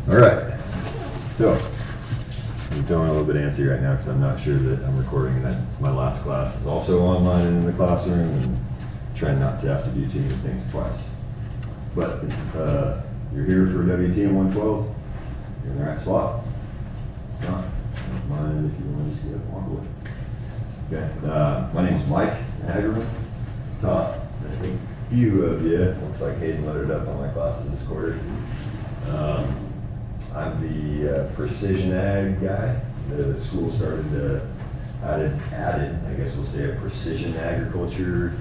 All right, so I'm feeling a little bit antsy right now because I'm not sure that I'm recording and that my last class is also online in the classroom, and trying not to have to do too many things twice. But you're here for WTM 112, you're in the right spot. If not, I don't mind if you want to just get up and walk away. Okay, my name's Mike Hagerman. Top, I think a few of you, looks like Hayden loaded up on my classes this quarter. I'm the precision ag guy. The school started added, I guess we'll say, a precision agriculture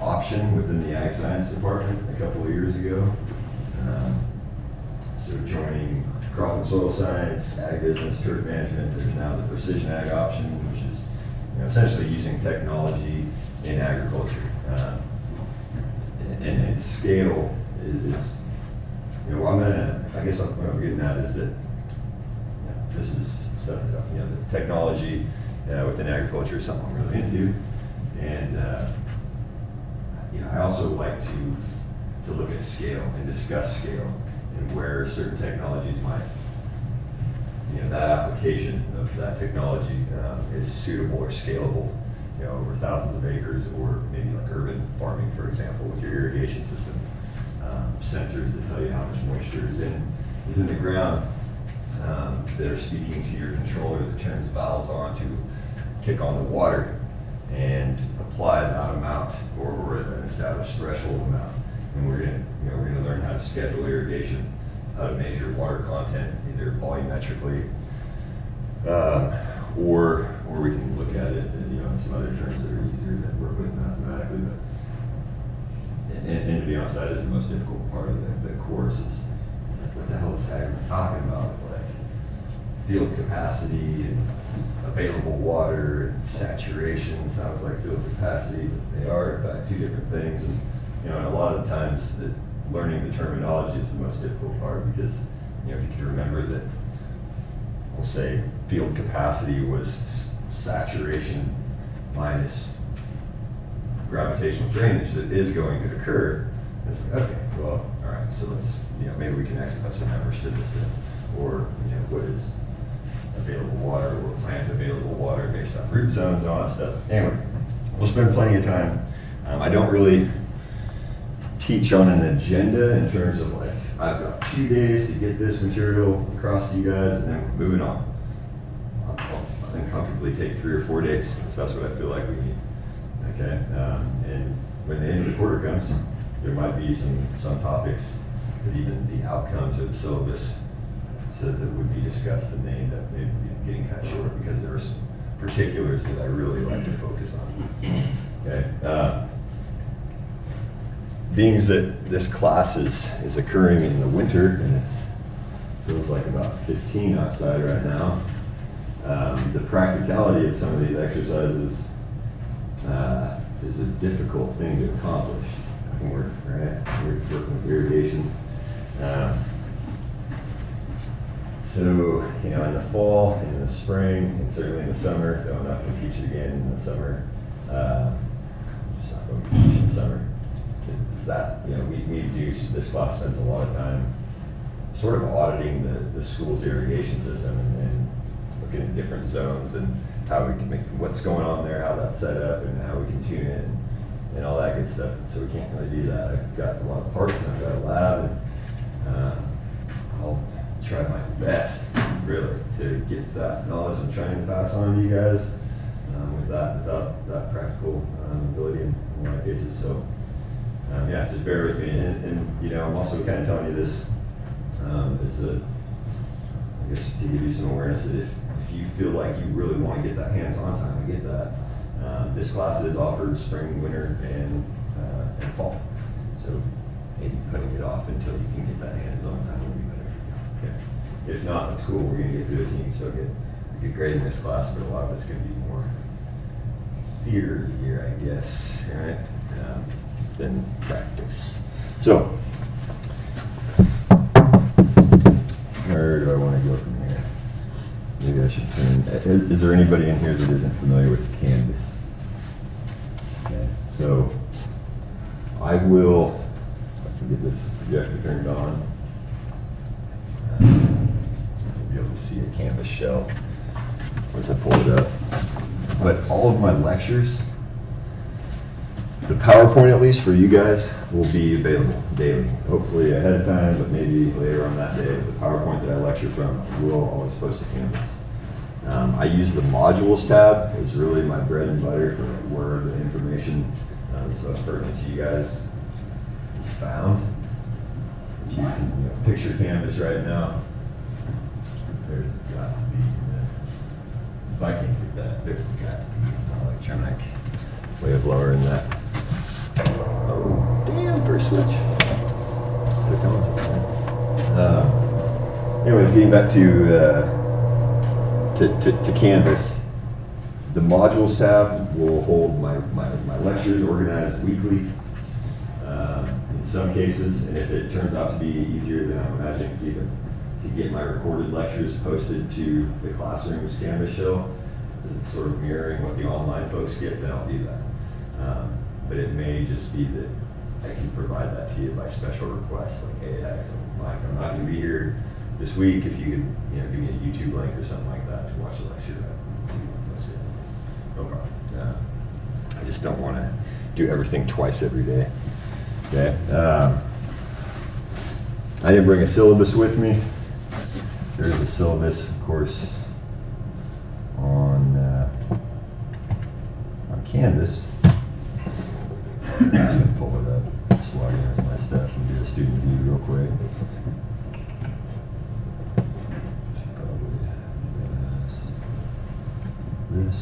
option within the ag science department a couple of years ago. So joining crop and soil science, ag business, turf management, there's now the precision ag option, which is essentially using technology in agriculture. And scale is, what I'm getting at is that this is stuff that, the technology within agriculture is something I'm really into. And, I also like to look at scale and discuss scale and where certain technologies might, that application of that technology is suitable or scalable, over thousands of acres, or maybe like urban farming, for example, with your irrigation system. Sensors that tell you how much moisture is in the ground, that are speaking to your controller that turns valves on to kick on the water and apply that amount or an established threshold amount. And we're gonna learn how to schedule irrigation, how to measure water content, either volumetrically, or we can look at it in some other terms that are easier to work with mathematically. But and to be honest, that is the most difficult part of the course is like, what the hell is Hagerman talking about? Like field capacity and available water and saturation sounds like field capacity, but they are in fact two different things. And a lot of times that learning the terminology is the most difficult part, because if you can remember that, we'll say field capacity was saturation minus gravitational drainage that is going to occur. It's like, okay, well, all right, so let's, maybe we can actually put some numbers to this then. Or, what is available water, or plant available water based on root zones and all that stuff. Anyway, we'll spend plenty of time. I don't really teach on an agenda in terms of like, I've got 2 days to get this material across to you guys and then we're moving on. I can comfortably take 3 or 4 days, if that's what I feel like we need. Okay, and when the end of the quarter comes, there might be some topics that even the outcomes or the syllabus says that would be discussed, and they end up maybe getting cut short because there are some particulars that I really like to focus on. Okay, being that this class is occurring in the winter and it feels like about 15 outside right now, the practicality of some of these exercises is a difficult thing to accomplish. We're working with irrigation. So, in the fall, and in the spring, and certainly in the summer, though I'm not going to teach it again in the summer, just not going to teach in the summer, that, this class spends a lot of time sort of auditing the school's irrigation system and looking at different zones and how we can make, what's going on there, how that's set up, and how we can tune it, and all that good stuff. So we can't really do that. I've got a lot of parts, and I've got a lab, and I'll try my best, really, to get that knowledge I'm trying to pass on to you guys without that practical ability in a lot of cases. So, just bear with me. And I'm also kind of telling you this I guess to give you some awareness that if you feel like you really want to get that hands-on time, I get that. This class is offered spring, winter, and fall. So maybe putting it off until you can get that hands-on time would be better for you. Okay. If not, that's cool. We're going to get through this, and you can still get a good grade in this class, but a lot of it's going to be more theory here, I guess, right? Than practice. So, where do I want to go from here? Maybe I should turn. Is there anybody in here that isn't familiar with Canvas? Okay, so I will get this projector turned on. see a Canvas shell once I pull it up. But all of my lectures, the PowerPoint at least for you guys, will be available daily. Hopefully ahead of time, but maybe later on that day. The PowerPoint that I lecture from, I will always post to Canvas. I use the modules tab. It's really my bread and butter for where the information that's most pertinent to you guys is found. If you can picture Canvas right now, there's got to be, if I can't get that, there's got to be an electronic way of lowering that. Oh, damn, first switch. Anyways, getting back to Canvas. The modules tab will hold my lectures organized weekly in some cases, and if it turns out to be easier than I'm imagining even to get my recorded lectures posted to the classroom's Canvas shell, sort of mirroring what the online folks get, then I'll do that. But it may just be that I can provide that to you by special request, like, hey, Mike, I'm not going to be here this week. If you could, give me a YouTube link or something like that to watch the lecture, no problem. I just don't want to do everything twice every day. Okay. I didn't bring a syllabus with me. There's a syllabus, of course, on Canvas. I'm just going to pull it up, just log in as my stuff and do a student view real quick. Should probably do this.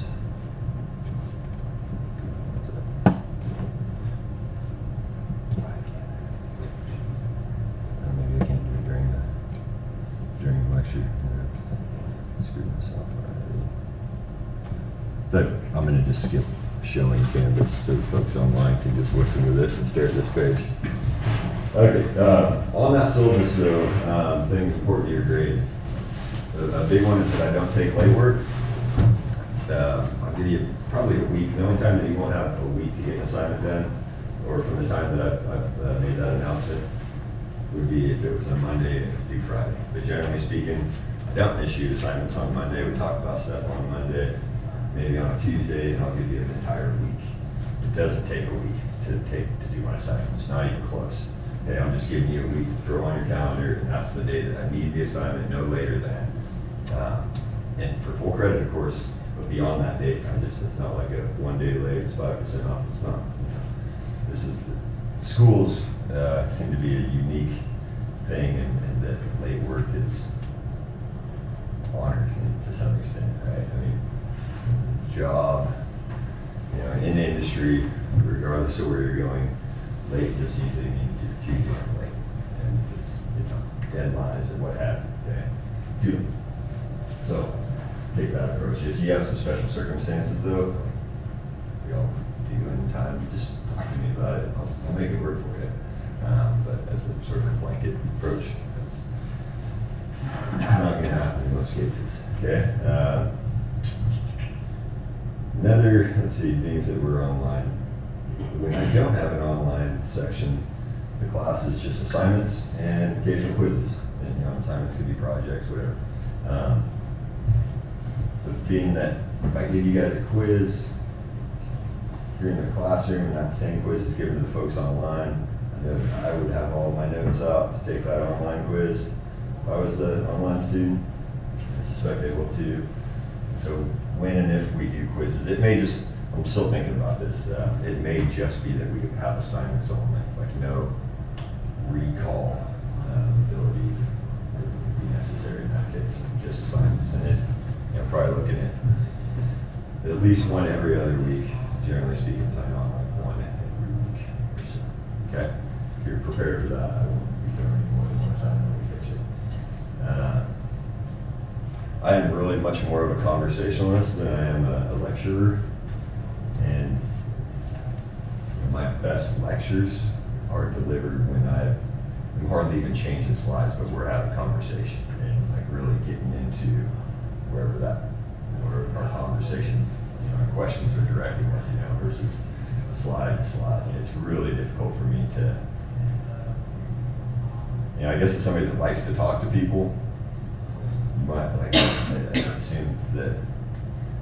What's that? Maybe I can't do it during the lecture. Screw myself already. So I'm going to just skip showing Canvas so folks online can just listen to this and stare at this page. Okay, on that syllabus though, things important to your grade. A big one is that I don't take late work. I'll give you probably a week. The only time that you won't have a week to get an assignment done, or from the time that I've made that announcement, would be if it was on Monday and it's due Friday. But generally speaking, I don't issue assignments on Monday. We talk about stuff on Monday. Maybe on a Tuesday, and I'll give you an entire week. It doesn't take a week to do my assignments, not even close. Okay, I'm just giving you a week to throw on your calendar, and that's the day that I need the assignment, no later than. And for full credit, of course, but beyond that date, it's not like a 1 day late, it's 5% off, it's not. This is schools seem to be a unique thing, and that late work is honored to some extent, right? I mean, job, in the industry, regardless of where you're going, late just usually means you're too damn late. And it's, deadlines or what have you. Okay? So, take that approach. If you have some special circumstances though, we all do in time, just talk to me about it. I'll make it work for you. But as a sort of a blanket approach, that's not going to happen in most cases. Okay? Let's see, things that were online. When I don't have an online section, the class is just assignments and occasional quizzes. And assignments could be projects, whatever. But being that if I give you guys a quiz, you're in the classroom and that same quiz is given to the folks online, I know that I would have all my notes out to take that online quiz. If I was the online student, I suspect they will too. So when and if we do quizzes, it may just, I'm still thinking about this, it may just be that we have assignments only, like no recall ability would be necessary in that case, just assignments. And it, probably looking at least one every other week, generally speaking, plan on like one every week or so. Okay? If you're prepared for that, I won't be throwing any more than one assignment a week, actually. I am really much more of a conversationalist than I am a lecturer, and my best lectures are delivered when I'm hardly even changing slides, but we're having conversation and like really getting into wherever our conversation, our questions are directing us, versus slide to slide. It's really difficult for me to, I guess as somebody that likes to talk to people, I assume that,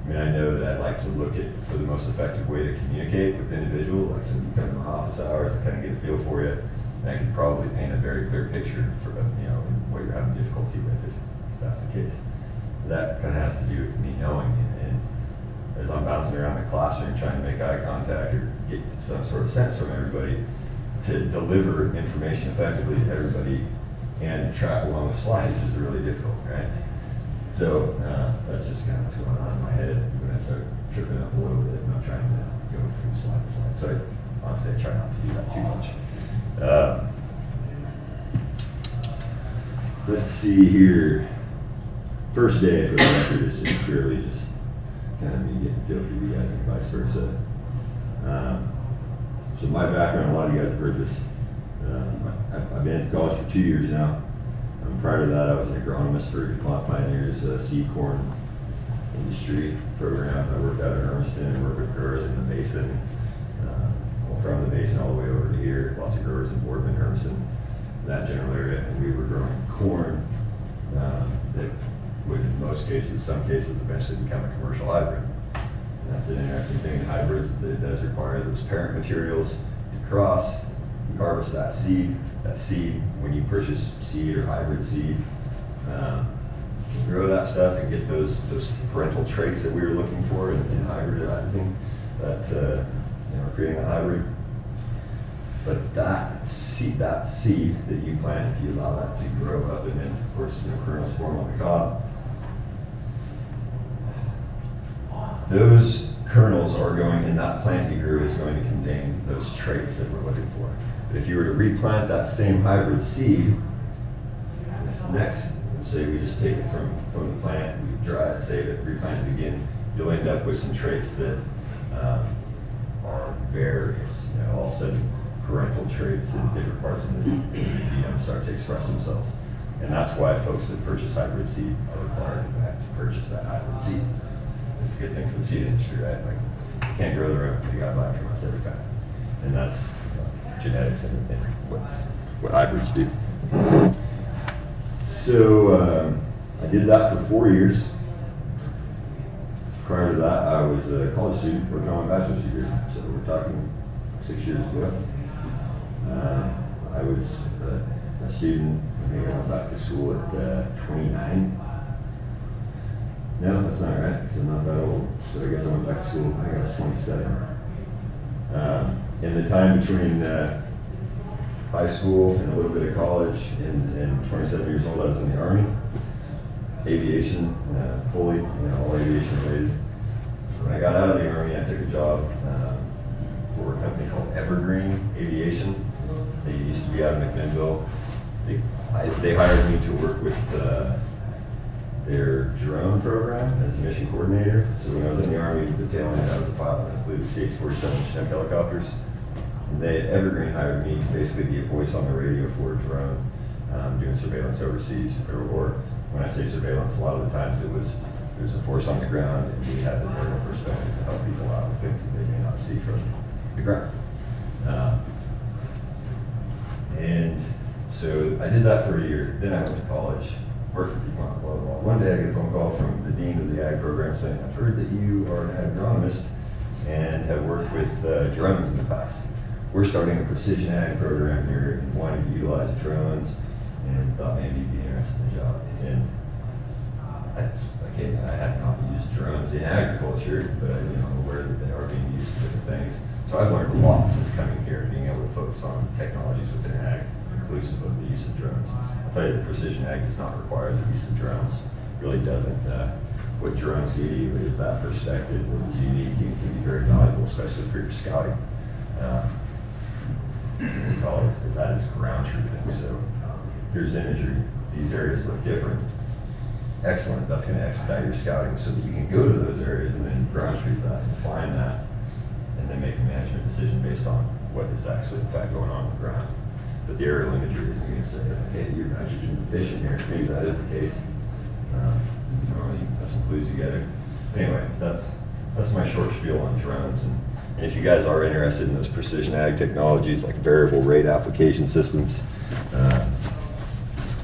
I mean, I know that I'd like to look at for the most effective way to communicate with the individual, like somebody come to my office hours, I kind of get a feel for you, and I could probably paint a very clear picture for, what you're having difficulty with if that's the case. That kind of has to do with me knowing you, and as I'm bouncing around the classroom trying to make eye contact or get some sort of sense from everybody, to deliver information effectively to everybody and track along the slides is really difficult, right? So that's just kind of what's going on in my head when I start tripping up a little bit and I'm trying to go from slide to slide. So honestly, I try not to do that too much. Let's see here. First day for the record is just purely just kind of me getting feel for you guys and vice versa. So my background, a lot of you guys have heard this. I've been in college for 2 years now. Prior to that, I was an agronomist for DuPont Pioneers seed corn industry program. I worked out in Hermiston and worked with growers in the basin. From the basin all the way over to here, lots of growers in Boardman, Hermiston, that general area. And we were growing corn that would, in most cases, some cases, eventually become a commercial hybrid. And that's an interesting thing in hybrids, is that it does require those parent materials to cross. You harvest that seed. That seed, when you purchase seed or hybrid seed, grow that stuff and get those parental traits that we were looking for in hybridizing that, creating a hybrid. But that seed that you plant, if you allow that to grow up and then, of course, kernels form on the cob, those kernels are going, and that plant you grew is going to contain those traits that we're looking for. But if you were to replant that same hybrid seed, next, say we just take it from the plant, we dry it, save it, replant it again, you'll end up with some traits that are various. All of a sudden, parental traits in different parts of the genome start to express themselves. And that's why folks that purchase hybrid seed are required to purchase that hybrid seed. It's a good thing for the seed industry, right? Like, you can't grow their own, you gotta buy it from us every time. And that's genetics and what hybrids do. So I did that for 4 years. Prior to that, I was a college student working on my bachelor's degree. So we're talking 6 years ago. I was a student. I think I went back to school at 29. No, that's not right, because I'm not that old. So I guess I went back to school, I think I was 27. In the time between high school and a little bit of college and 27 years old, I was in the Army. Aviation, fully, all aviation related. So when I got out of the Army, I took a job for a company called Evergreen Aviation. They used to be out of McMinnville. They hired me to work with their drone program as a mission coordinator. So when I was in the Army, the tail end, I was a pilot. I flew the CH-47 Chinook helicopters. And Evergreen hired me to basically be a voice on the radio for a drone, doing surveillance overseas, or when I say surveillance, a lot of the times there's a force on the ground and we had the aerial perspective to help people out with things that they may not see from the ground. And so I did that for a year. Then I went to college, worked for DuPont, blah, blah, blah. One day I get a phone call from the dean of the ag program saying, I've heard that you are an agronomist and have worked with drones in the past. We're starting a precision ag program here and wanting to utilize drones, and thought maybe you'd be interested in the job. And I had not used drones in agriculture, but I'm aware that they are being used for different things. So I've learned a lot since coming here, being able to focus on technologies within ag, inclusive of the use of drones. I'll tell you that precision ag does not require the use of drones. It really doesn't. What drones give you is that perspective that is unique and can be very valuable, especially for your scouting. We call it, that is ground truthing. So here's imagery. These areas look different. Excellent. That's going to expedite your scouting so that you can go to those areas and then ground truth that and find that, and then make a management decision based on what is actually in fact going on the ground. But the aerial imagery isn't going to say, okay, you're nitrogen deficient here. Maybe that is the case. Normally that's some clues you get. Anyway, that's my short spiel on drones. And if you guys are interested in those precision ag technologies like variable rate application systems,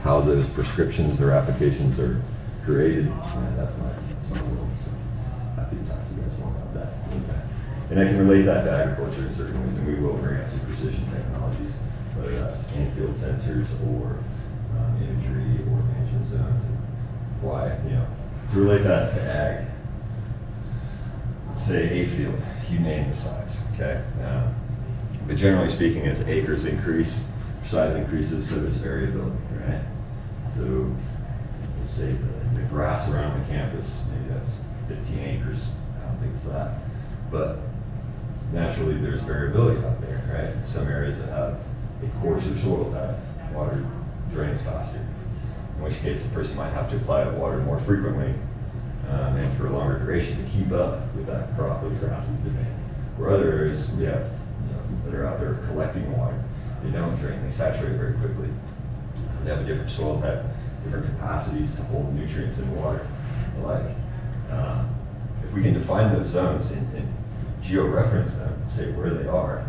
how those prescriptions or applications are graded, that's my world. So happy to talk to you guys more about that. And I can relate that to agriculture in certain ways, and we will bring up some precision technologies, whether that's in-field sensors or imagery or management zones. And why, to relate that to ag, let's say a field, you name the size, okay? But generally speaking, as acres increase, size increases, so there's variability, right? So let's say the grass around the campus, maybe that's 15 acres. I don't think it's that. But naturally there's variability out there, right? Some areas that have a coarser soil type, water drains faster. In which case the person might have to apply the water more frequently and for a longer duration to keep up with that crop of grasses demand. Where other areas we have that are out there collecting water, they don't drain, they saturate very quickly. They have a different soil type, different capacities to hold nutrients in water. If we can define those zones and geo-reference them, say where they are,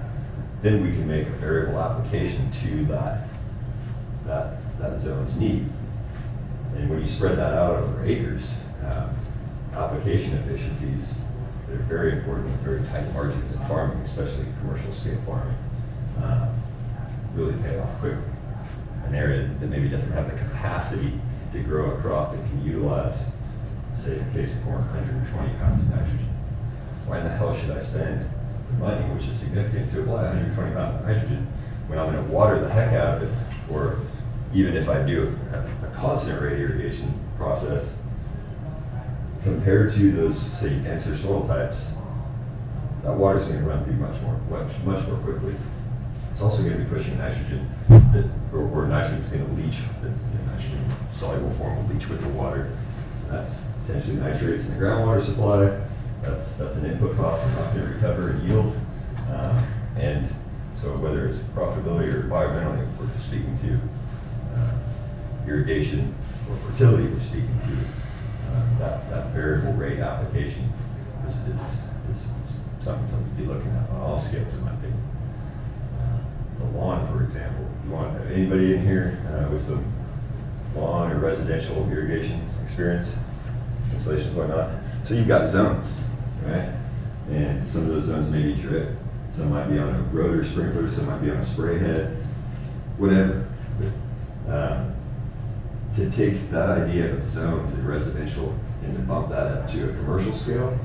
then we can make a variable application to that zone's need. And when you spread that out over acres, application efficiencies, they're very important with very tight margins in farming, especially commercial scale farming, really pay off quickly. An area that maybe doesn't have the capacity to grow a crop that can utilize, say in the case of corn, 120 pounds of nitrogen. Why in the hell should I spend the money, which is significant, to apply 120 pounds of nitrogen when I'm going to water the heck out of it? Or even if I do a constant rate irrigation process, compared to those, say, denser soil types, that water is going to run through much more quickly. It's also going to be pushing nitrogen, or nitrogen is going to leach. That's nitrogen soluble form will leach with the water. That's potentially nitrates in the groundwater supply. That's an input cost I'm not going to recover in yield. And so whether it's profitability or environmentally, we're speaking to irrigation or fertility, we're speaking to that variable rate application is something to be looking at on all scales, in my opinion. The lawn, for example. You want anybody in here with some lawn or residential irrigation experience, installations, whatnot? So you've got zones, right? And some of those zones may be drip. Some might be on a rotor sprinkler. Some might be on a spray head. Whatever. To take that idea of zones in residential and to bump that up to a commercial scale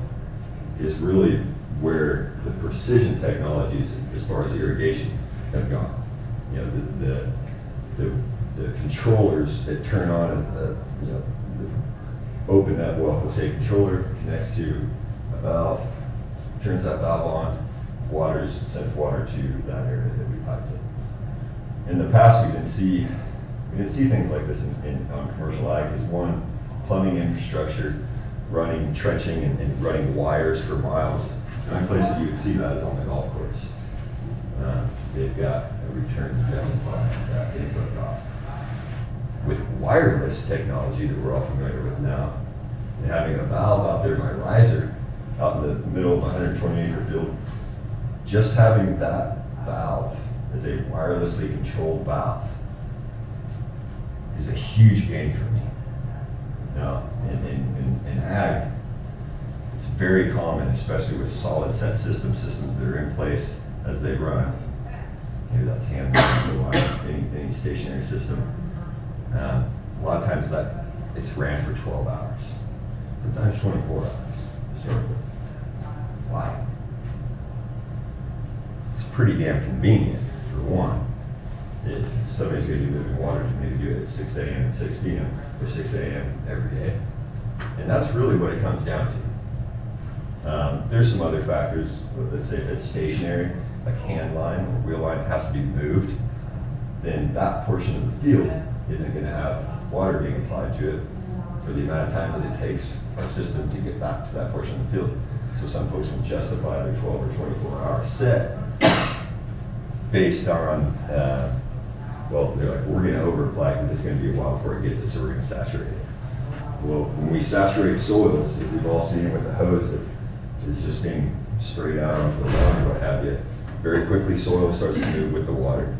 is really where the precision technologies, as far as irrigation, have gone. The controllers that turn on open that well. Let's say a controller connects to a valve, turns that valve on, sends water to that area that we piped in. In the past, we didn't see things like this on commercial ag, because one, plumbing infrastructure, running, trenching, and running wires for miles. The only place that you would see that is on the golf course. They've got a return to justify that input cost. With wireless technology that we're all familiar with now, and having a valve out there, my riser, out in the middle of a 120-acre field, just having that valve as a wirelessly controlled valve is a huge gain for me. Now, in ag, it's very common, especially with solid set systems that are in place as they run. Maybe that's hand any stationary system. A lot of times that it's ran for 12 hours, sometimes 24 hours. Historically. Why? It's pretty damn convenient, for one. If somebody's going to be moving water, to maybe do it at 6 a.m. and 6 p.m. or 6 a.m. every day. And that's really what it comes down to. There's some other factors. Let's say if it's stationary, like hand line or wheel line has to be moved, then that portion of the field isn't going to have water being applied to it for the amount of time that it takes our system to get back to that portion of the field. So some folks will justify their 12 or 24-hour set based on, they're like, we're going to over-apply because it's going to be a while before it gets it, so we're going to saturate it. Well, when we saturate soils, if we've all seen it with a hose that is just being sprayed out onto the lawn or what have you, very quickly soil starts to move with the water.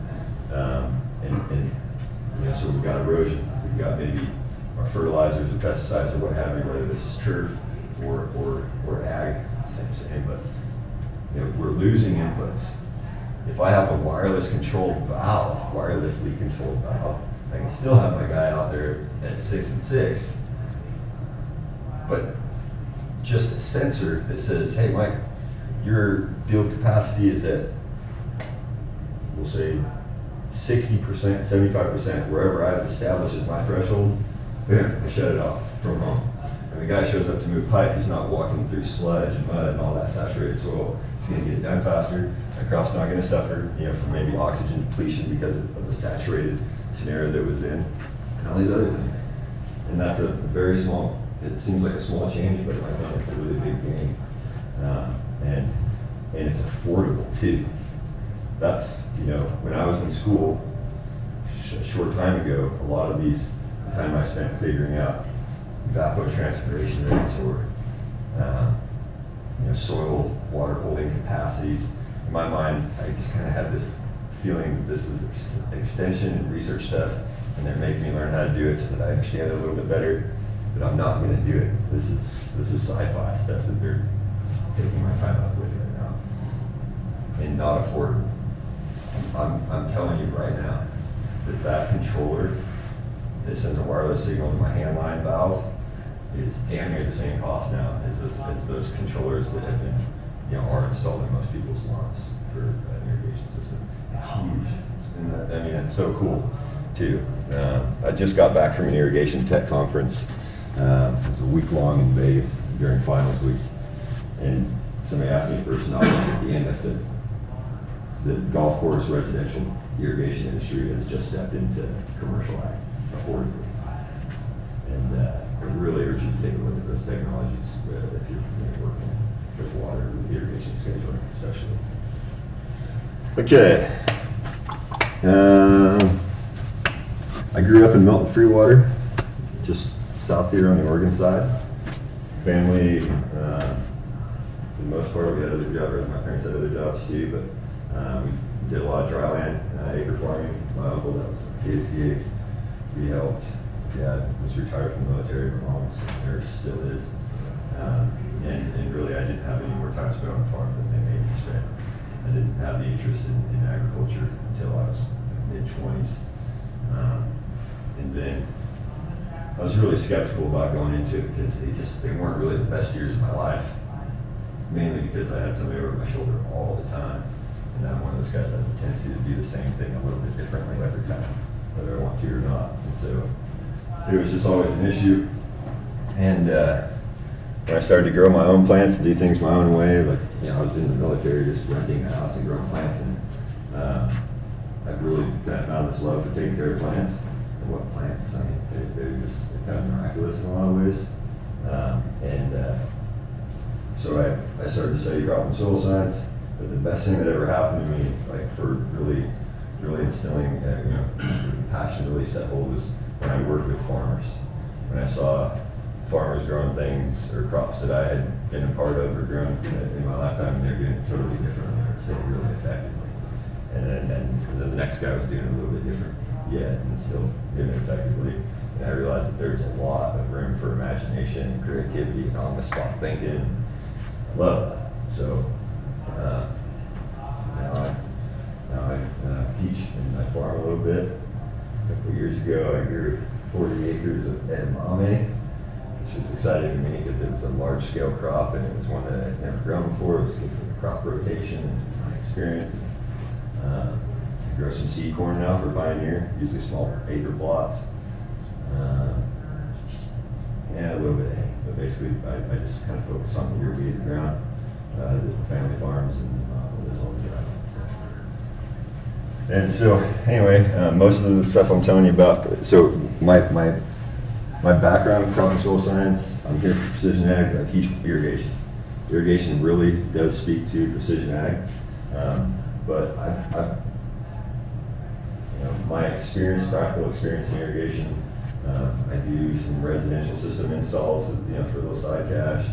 So we've got erosion, we've got maybe our fertilizers or pesticides or what have you, whether this is turf or ag, same, but you know, we're losing inputs. If I have a wirelessly controlled valve, I can still have my guy out there at 6 and 6, but just a sensor that says, hey Mike, your field capacity is at, we'll say 60%, 75%, wherever I've established as my threshold, I shut it off from home. And the guy shows up to move pipe, he's not walking through sludge and mud and all that saturated soil. He's gonna get it done faster, my crop's not gonna suffer, you know, from maybe oxygen depletion because of the saturated scenario that was in, and all these other things. And that's a very small, it seems like a small change, but I think it's a really big gain. And it's affordable too. That's, you know, when I was in school, a short time ago, a lot of these, the time I spent figuring out evapotranspiration rates or you know, soil water holding capacities. In my mind, I just kind of had this feeling that this was extension and research stuff, and they're making me learn how to do it so that I understand it a little bit better. But I'm not going to do it. This is sci-fi stuff that they're taking my time up with right now, and not affordable. I'm telling you right now that controller that sends a wireless signal to my handline valve is damn near the same cost now as those controllers that have been, you know, are installed in most people's lawns for an irrigation system. It's huge. I mean, it's so cool too. I just got back from an irrigation tech conference. It was a week long in Vegas during finals week, and somebody asked me for a synopsis at the end. I said, the golf course residential irrigation industry has just stepped into commercial ag affordably. And I really urge you to take a look at those technologies if you're working with water, with irrigation scheduling especially. Okay. I grew up in Milton Freewater, just south here on the Oregon side. Family, for the most part, we had other jobs. My parents had other jobs too, but we did a lot of dry land, acre farming. My uncle, that was his gig. We helped. Dad was retired from the military, but mom was a nurse, still is. And really, I didn't have any more time spent on the farm than they made me spend. I didn't have the interest in agriculture until I was mid-20s. And then I was really skeptical about going into it because they weren't really the best years of my life. Mainly because I had somebody over my shoulder all the time. And I'm one of those guys that has a tendency to do the same thing a little bit differently every time, whether I want to or not. And so it was just always an issue. And when I started to grow my own plants and do things my own way, like, you know, I was in the military just renting a house and growing plants, and I've really kind of found this love for taking care of plants. And what plants, I mean, they're just kind of miraculous in a lot of ways. So I started to study crop and soil science, but the best thing that ever happened to me, like for really instilling, you know, passion really set hold, was when I worked with farmers. When I saw farmers growing things or crops that I had been a part of or grown in my lifetime, and they're doing it totally differently and still really effectively. And then the next guy was doing it a little bit different yet and still doing it effectively. And I realized that there's a lot of room for imagination and creativity and on-the-spot thinking. I love that. So now I teach and I farm a little bit. A couple of years ago, I grew 40 acres of edamame, which was exciting to me because it was a large-scale crop and it was one that I'd never grown before. It was good for the crop rotation and my experience. I grow some seed corn now for Pioneer, usually small acre plots. And a little bit of hay, but basically I just kind of focus on the irrigated ground, the family farms, and there's all the dry land stuff. And so, anyway, most of the stuff I'm telling you about, so my background in crop and soil science, I'm here for precision ag, but I teach irrigation. Irrigation really does speak to precision ag, but my experience, practical experience in irrigation, I do some residential system installs, for those side cash,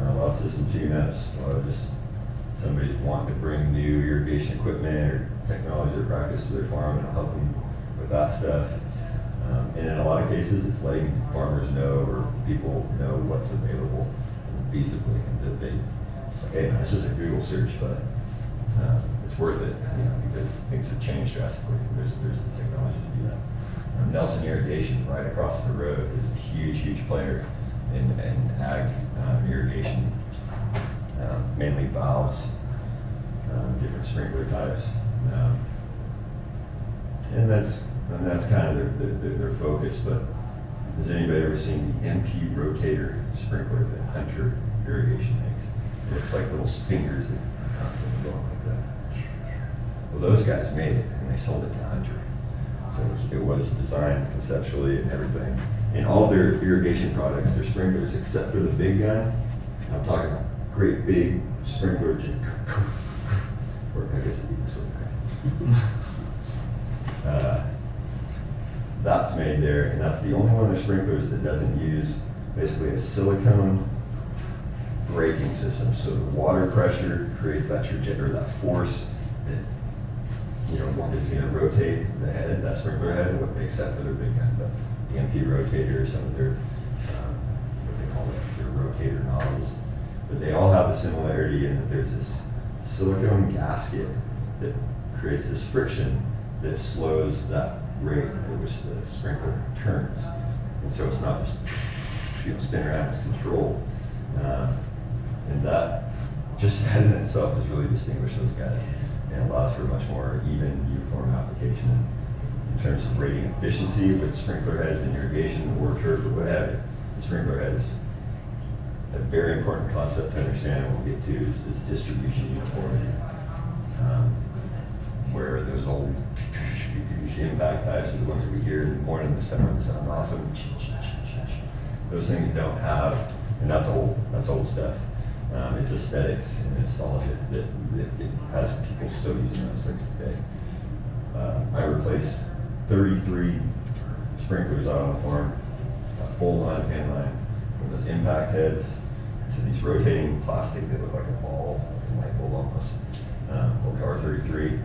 a lot of system tune-ups, a lot of just somebody's wanting to bring new irrigation equipment or technology or practice to their farm, and I'll help them with that stuff. And in a lot of cases, it's letting farmers know or people know what's available feasibly, and that they say, hey, man, this is a Google search, but it's worth it, because things have changed drastically. There's the technology to do that. Nelson Irrigation, right across the road, is a huge player in ag irrigation, mainly valves, different sprinkler types, and that's kind of their focus. But has anybody ever seen the MP rotator sprinkler that Hunter Irrigation makes? It looks like little fingers that constantly go like that. Well, those guys made it, and they sold it to Hunter. So it was designed conceptually and everything. In all their irrigation products, their sprinklers, except for the big gun, I'm talking great big sprinkler, or I guess it'd be this one. That's made there, and that's the only one of the sprinklers that doesn't use basically a silicone braking system. So the water pressure creates that trajectory, that force that is going to rotate the head, that sprinkler head, except for their big gun. But the MP rotator, some of their what they call it, their rotator nozzles. But they all have the similarity in that there's this silicone gasket that creates this friction that slows that rate at which the sprinkler turns. And so it's not just spin around, it's controlled. And that, just that in itself has really distinguished those guys and allows for a much more even, uniform application in terms of rating efficiency with sprinkler heads in irrigation or turf or what have you. The sprinkler heads, a very important concept to understand and we'll get to is distribution uniformity. Where those old impact types are the ones that we hear in the morning, the summer, that sound awesome. Those things don't have, and that's old stuff. It's aesthetics and it's all of it that it has people still using those things today. I replaced 33 sprinklers out on the farm, a full line, pin line, from those impact heads to these rotating plastic that look like a ball, like a light bulb almost, called R33.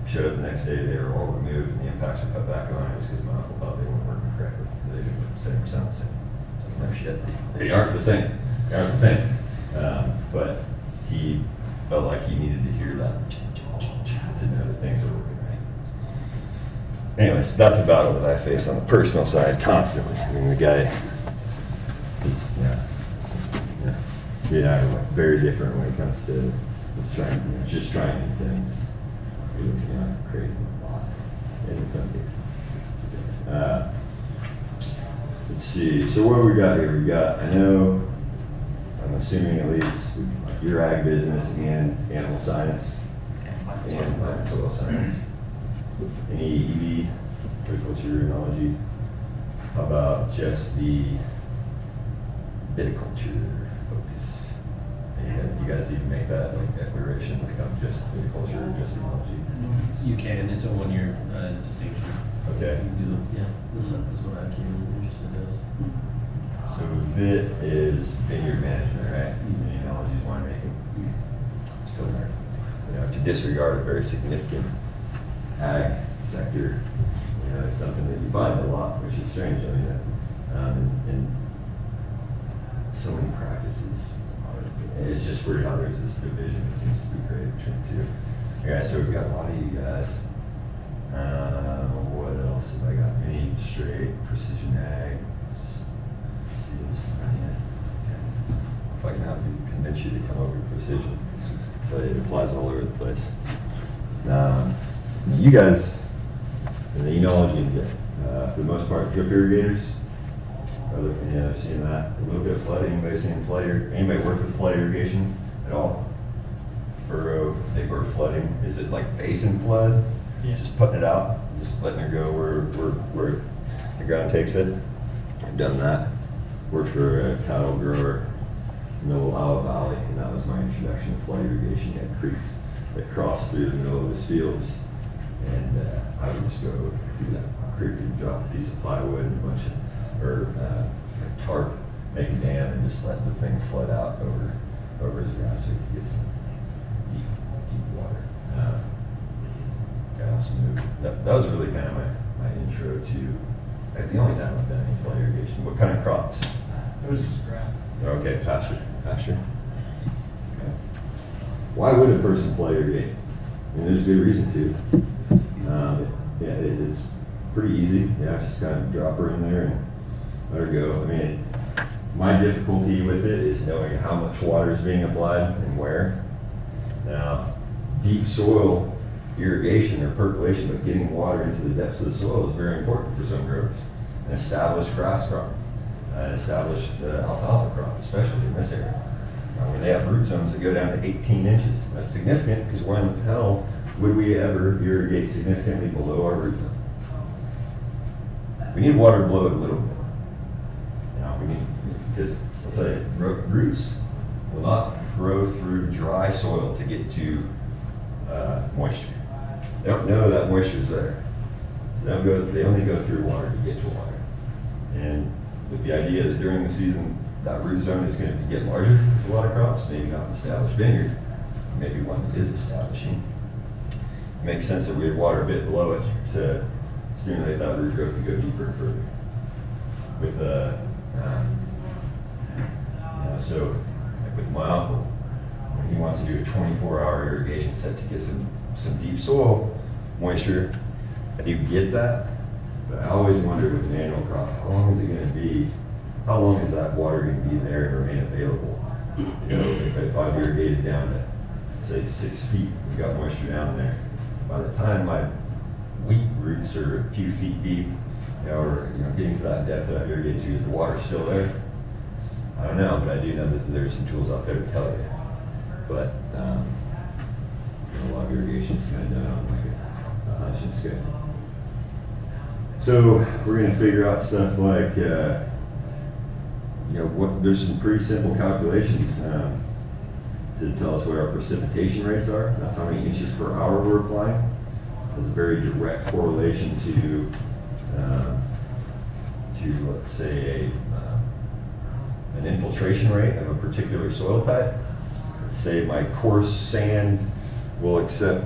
Showed up the next day, they were all removed and the impacts were put back on. It was because my uncle thought they weren't working correctly. They didn't look the same or sound the same. So no shit, they aren't the same. They aren't the same. But he felt like he needed to hear that to know that things were working right. Anyways, that's a battle that I face on the personal side constantly. I mean, the guy is, are very different when it comes to just trying new things. He looks crazy a lot in some cases. Let's see. So what do we got here? We got, I'm assuming at least your ag business and animal science and plant and soil science. Any EV, horticulture, enology? How about just the viticulture focus? And do you guys even make that declaration, I'm just viticulture or just enology? You can. It's a 1-year distinction. Okay. This is what I came interested in. So VIT is vineyard management, right? And enology is winemaking. Still there. To disregard a very significant ag sector, it's something that you find a lot, which is strange. And so many practices. It's just weird how there's this division that seems to be created between the two. Yeah, so we've got a lot of you guys. What else have I got? Mini, straight, precision ag. See this? If I can have you convince you to come over to precision. So it applies all over the place. You guys, in the enology, for the most part, drip irrigators. I've seen that. A little bit of flood. Anybody seen flood? Anybody work with flood irrigation at all? Furrow, or flooding? Is it like basin flood? Yeah. Just putting it out, just letting it go where the ground takes it. I've done that. Worked for a cattle grower in the middle of Iowa Valley, and that was my introduction to flood irrigation. You had creeks that crossed through the middle of his fields, and I would just go through that creek and drop a piece of plywood and a bunch of a tarp, make a dam, and just let the thing flood out over his grass so he could get some deep water. That was really kind of my intro to The only time I've done any flood irrigation. What kind of crops? It was just grass. Okay, pasture. Okay. Why would a person flood irrigate? I mean, there's a good reason to. Yeah, it's pretty easy. Yeah, just kind of drop her in there and let her go. I mean, my difficulty with it is knowing how much water is being applied and where. Now, deep soil irrigation or percolation, but getting water into the depths of the soil is very important for some growers. An established grass crop, an established alfalfa crop, especially in this area. When they have root zones that go down to 18 inches, that's significant because when the hell would we ever irrigate significantly below our root zone? We need water below it a little bit. We need, because let's say roots will not grow through dry soil to get to moisture. They don't know that moisture is there. So they only go through water to get to water. And with the idea that during the season, that root zone is going to get larger with a lot of crops, maybe not an established vineyard, maybe one that is establishing. It makes sense that we would water a bit below it to stimulate that root growth to go deeper and further. With so like with my uncle, when he wants to do a 24-hour irrigation set to get some deep soil moisture, I do get that, but I always wonder with an annual crop, how long is it going to be? How long is that water going to be there and remain available? If I've irrigated down to say 6 feet, we've got moisture down there. By the time my wheat roots are a few feet deep, or getting to that depth that I've irrigated to, is the water still there? I don't know, but I do know that there's some tools out there to tell you. But a lot of irrigation is kind of done on like a hunch and schedule. So we're going to figure out stuff like, there's some pretty simple calculations to tell us what our precipitation rates are. That's how many inches per hour we're applying. There's a very direct correlation to let's say an infiltration rate of a particular soil type. Let's say my coarse sand will accept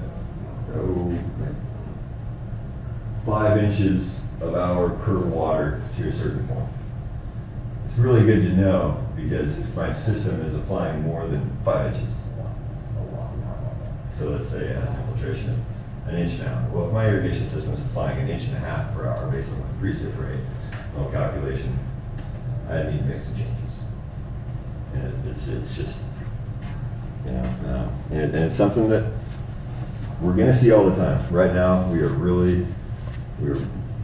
5 inches of hour per water to a certain point. It's really good to know because if my system is applying more than 5 inches, a lot. So let's say it has an infiltration of 1.5 inches. Well, if my irrigation system is applying 1.5 inches per hour based on my precip rate, no calculation, I need to make some changes. And it's just, and it's something that we're going to see all the time. Right now, we're really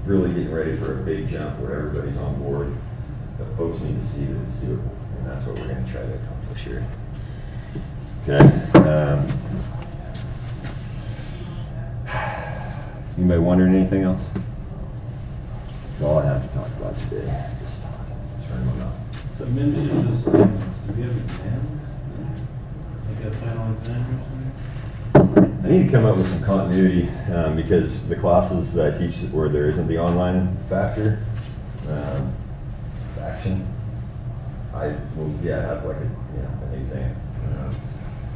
getting ready for a big jump where everybody's on board. But folks need to see that it's doable, and that's what we're going to try to accomplish here. Okay. Anybody wondering anything else? That's all I have to talk about today. Just talking. Just running my mouth. So, You mentioned the assignments. Do we have exams? Like a final exam or something? I need to come up with some continuity because the classes that I teach where there isn't the online factor, action, I will have like an exam.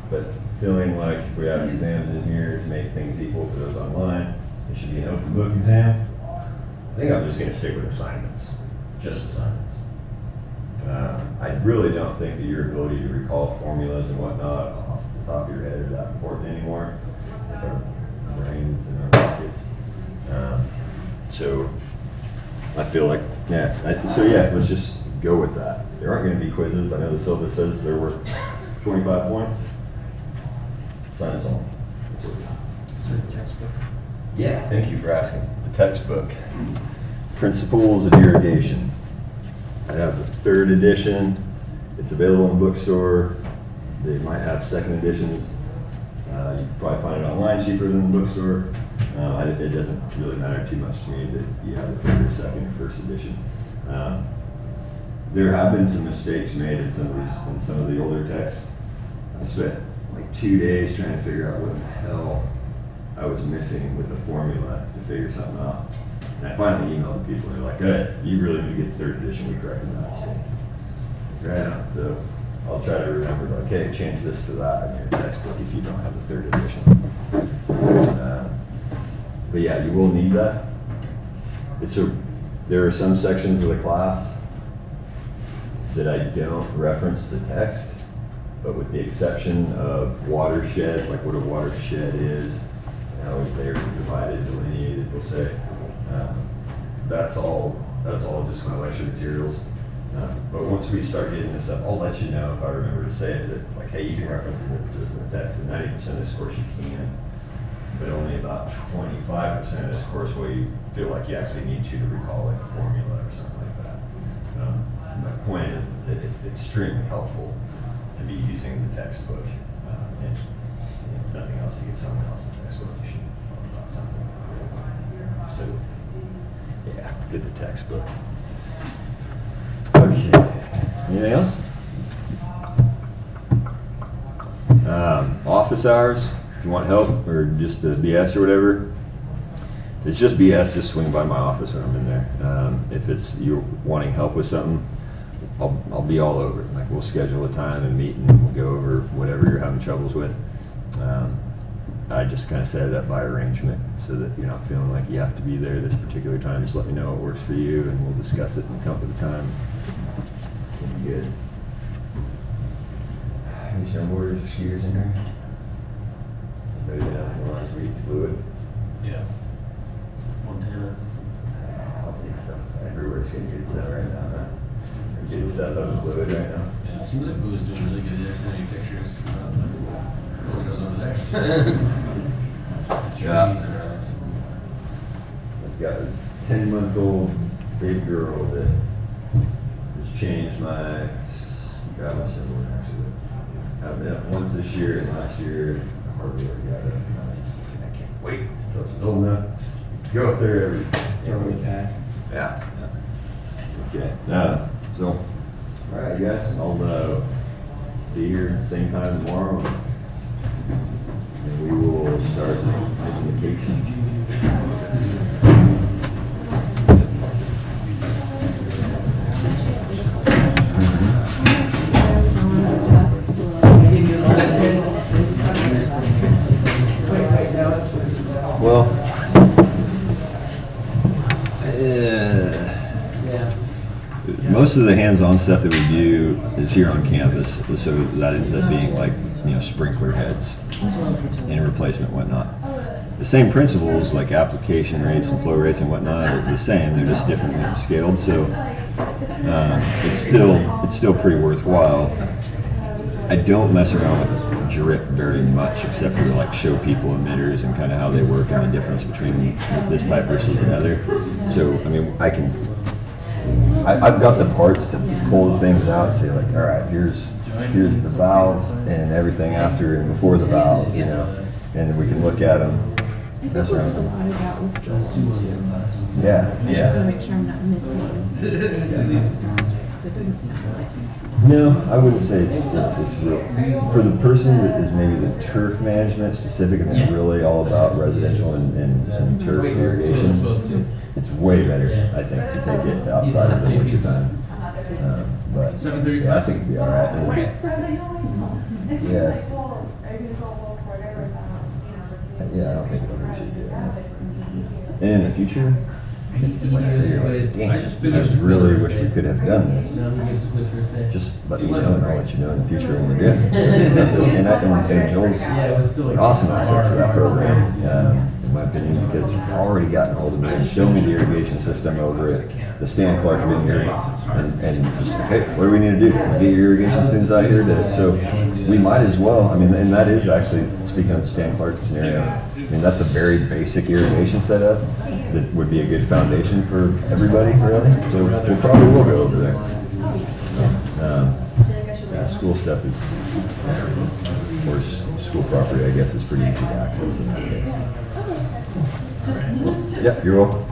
But feeling like we have exams in here to make things equal for those online, it should be an open book exam. I think I'm just going to stick with assignments, just assignments. I really don't think that your ability to recall formulas and whatnot off the top of your head are that important anymore. Our brains and our pockets. So I feel like, let's just go with that. There aren't going to be quizzes. I know the syllabus says they're worth 25 points. Science only. Is there a textbook? Yeah, thank you for asking. The textbook, Principles of Irrigation. I have the 3rd edition. It's available in the bookstore. They might have 2nd editions. You can probably find it online cheaper than the bookstore. It doesn't really matter too much to me that you have the 3rd or 2nd or 1st edition. There have been some mistakes made in some of the older texts. I spent like 2 days trying to figure out what the hell I was missing with the formula to figure something out. And I finally emailed the people and they're like, hey, you really need to get the 3rd edition, we corrected that mistake. Right on, so I'll try to remember, like, hey, change this to that in your textbook if you don't have the 3rd edition. But yeah, you will need that. There are some sections of the class that I don't reference the text, but with the exception of watersheds, like what a watershed is, how they're divided, delineated, we'll say. That's all just my lecture materials. But once we start getting this up, I'll let you know if I remember to say it, that like, hey, you can reference this in the text, and 90% of this course you can, but only about 25% of this course where you feel like you actually need to recall like a formula or something like that. My point is that it's extremely helpful to be using the textbook, and if nothing else, to get someone else's textbook, you should talk about something. So, yeah, get the textbook. Okay, anything else? Office hours, if you want help or just BS or whatever, it's just BS, just swing by my office when I'm in there. If it's you're wanting help with something, I'll be all over it. Like, we'll schedule a time and meet and we'll go over whatever you're having troubles with. I just kind of set it up by arrangement so that you're not feeling like you have to be there this particular time. Just let me know what works for you and we'll discuss it and come up with a time. It'll be good. Any snowboarders or skiers in here? Anybody been out there last week? Fluid? Yeah. Montana. I think so. Everywhere's getting good stuff right now, huh? Good stuff up in Fluid right now. Yeah, it seems like Boo is doing really good. They're sending pictures. What goes over there? Yeah. Trees are awesome. I've got this 10-month-old big girl that has changed my snowboard actually. I've been up once this year and last year I hardly ever got up. And I was just thinking, I can't wait until she's old enough to go up there every back. Yeah. Okay. So, all right, I guess I'll be here same time tomorrow, and we will start making the cake. Well, most of the hands-on stuff that we do is here on campus, so that ends up being like, sprinkler heads and replacement and whatnot. The same principles, like application rates and flow rates and whatnot, are the same. They're just differently scaled, so it's still pretty worthwhile. I don't mess around with drip very much, except for to like show people emitters and kind of how they work and the difference between this type versus another. So, I mean, I've got the parts to pull the things out and say like, all right, here's the valve and everything after and before the valve, and we can look at them. That's right. A lot about withdrawal too. Yeah. I just want to make sure I'm not missing anything. So it doesn't sound like. No, I wouldn't say it's real. For the person that is maybe the turf management specific and they're really all about residential and turf irrigation, it's way better, I think, to take it outside of the winter time. But yeah, I think it'd be all right. Yeah. Yeah, I don't think it'll be too good. And in the future, like I say, you're like, dang, I really wish we could have done this. Just let me know and I'll let you know in the future when we're good. And Joel's an awesome asset to that program, in my opinion, because he's already gotten hold of me and shown me the irrigation system over at the Stan Clark vineyard, and just, okay, what do we need to do? Get your irrigation students out here so we might as well, I mean, and that is actually, speaking of the Stan Clark scenario, I mean, that's a very basic irrigation setup that would be a good foundation for everybody, really. So we probably will go over there. School stuff is, or school property, I guess, is pretty easy to access in that case. Yeah, you're welcome.